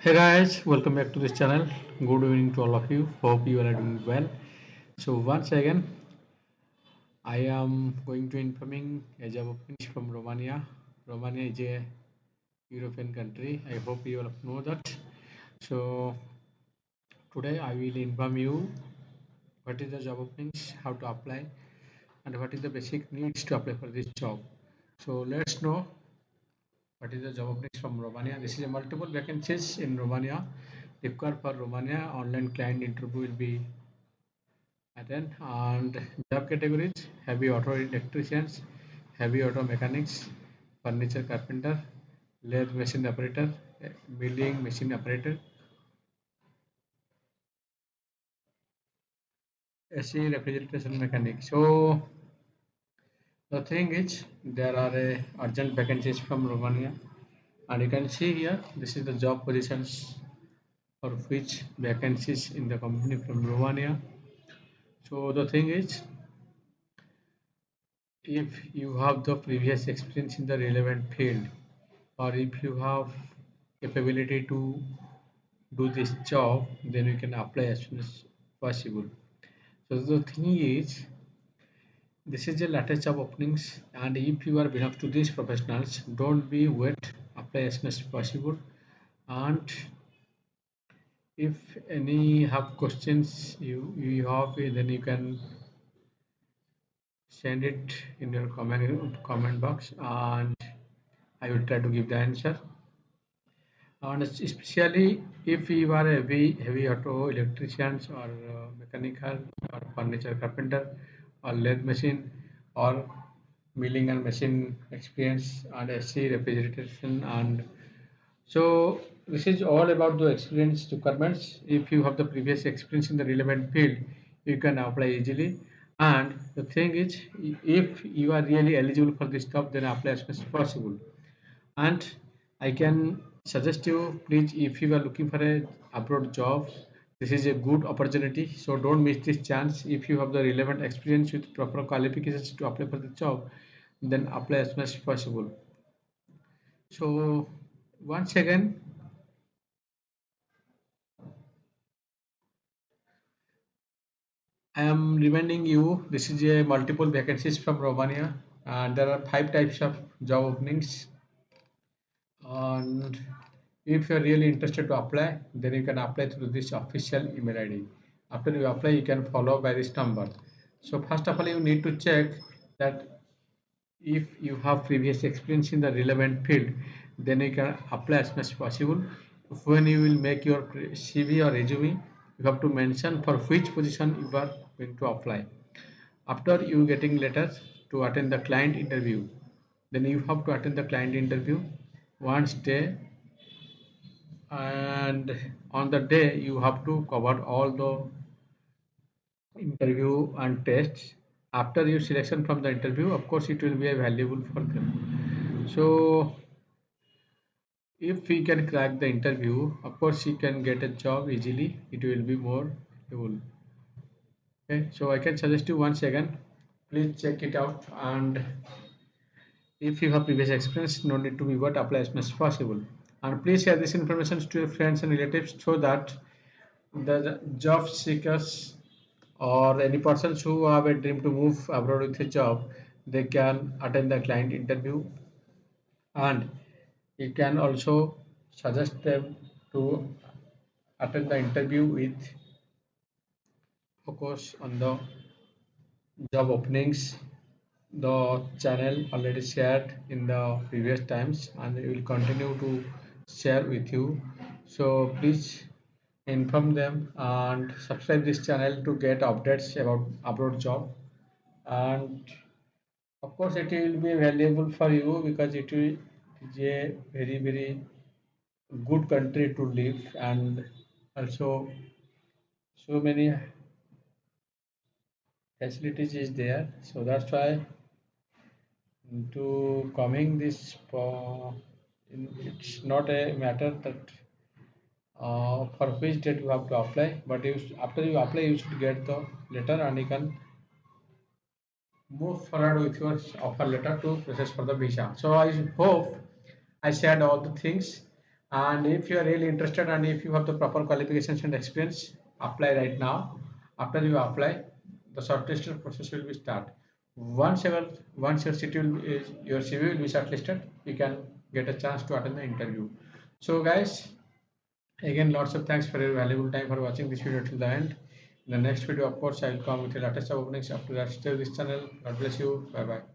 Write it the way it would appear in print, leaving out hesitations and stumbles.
Hey guys, welcome back to this channel. Good evening to all of you. Hope you are doing well. So once again, I am going to informing a job openings from Romania. Romania is a European country. I hope you all know that. So today I will inform you what is the job openings, how to apply, and what is the basic needs to apply for this job. So let's know what is the job openings from Romania. This is a multiple vacancies in Romania. Required for Romania online client interview will be attend, and job categories: heavy auto electricians, heavy auto mechanics, furniture carpenter, lathe machine operator, milling machine operator, AC refrigeration mechanic. So the thing is, there are urgent vacancies from Romania, and you can see here this is the job positions for which vacancies in the company from Romania. So the thing is, if you have the previous experience in the relevant field, or if you have capability to do this job, then you can apply as soon as possible. So the thing is, this is the latest job openings, and if you are belongs to these professionals, don't be wait, apply as soon as possible. And if any have questions you have, then you can send it in your comment box, and I will try to give the answer. And especially if you are a heavy auto electricians, or mechanical, or furniture carpenter, or lathe machine, or milling and machine experience, and SC refrigeration. And so this is all about the experience requirements. If you have the previous experience in the relevant field, you can apply easily. And the thing is, if you are really eligible for this job, then apply as soon as possible. And I can suggest you, please, if you are looking for a abroad job, this is a good opportunity, so don't miss this chance. If you have the relevant experience with proper qualifications to apply for the job, then apply as much as possible. So once again, I am reminding you, this is a multiple vacancies from Romania, and there are 5 types of job openings. And if you're really interested to apply, then you can apply through this official email ID. After you apply, you can follow by this number. So first of all, you need to check that if you have previous experience in the relevant field, then you can apply as much as possible. When you will make your CV or resume, you have to mention for which position you are going to apply. After you getting letters to attend the client interview, then you have to attend the client interview once day, and on the day you have to cover all the interview and tests. After your selection from the interview, of course it will be a valuable for them. So if we can crack the interview, of course you can get a job easily, it will be more valuable. Okay, so I can suggest you once again, please check it out. And if you have previous experience, no need to be what, apply as much as possible. And please share this information to your friends and relatives, so that the job seekers or any persons who have a dream to move abroad with a job, they can attend the client interview. And you can also suggest them to attend the interview with focus on the job openings. The channel already shared in the previous times, and we will continue to share with you. So please inform them and subscribe this channel to get updates about abroad job. And of course it will be valuable for you, because it is a very good country to live, and also so many facilities is there. So that's why to coming this it's not a matter that for which date you have to apply, but after you apply you should get the letter, and you can move forward with your offer letter to process for the visa. So I hope I shared all the things, And if you are really interested and if you have the proper qualifications and experience, apply right now. After you apply, the shortlisted process will be start. Once your your CV will be shortlisted, you can get a chance to attend the interview. So guys, again, lots of thanks for your valuable time for watching this video till the end. In the next video, of course, I will come with the latest openings. Up to that, stay this channel. God bless you. Bye bye.